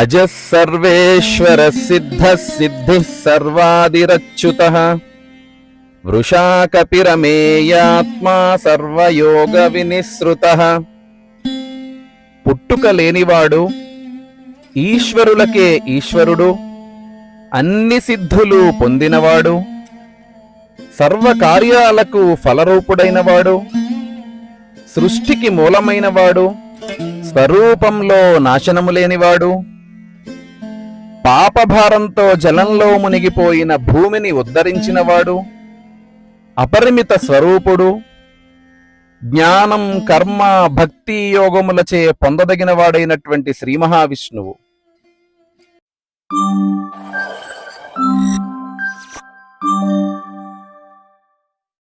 అజః సర్వేశ్వర సిద్ధః సిద్ధిః సర్వాదిరచ్యుతః వృషా కపిరమేయాత్మా సర్వయోగ వినిసృతః. పుట్టుక లేనివాడు, ఈశ్వరులకే ఈశ్వరుడు, అన్ని సిద్ధులు పొందినవాడు, సర్వకార్యాలకు ఫలరూపుడైనవాడు, సృష్టికి మూలమైనవాడు, స్వరూపంలో నాశనము లేనివాడు, పాపభారంతో జలంలో మునిగిపోయిన భూమిని ఉద్ధరించినవాడు, అపరిమిత స్వరూపుడు, జ్ఞానం కర్మ భక్తి యోగములచే పొందదగిన వాడైనటువంటి శ్రీ మహావిష్ణువు.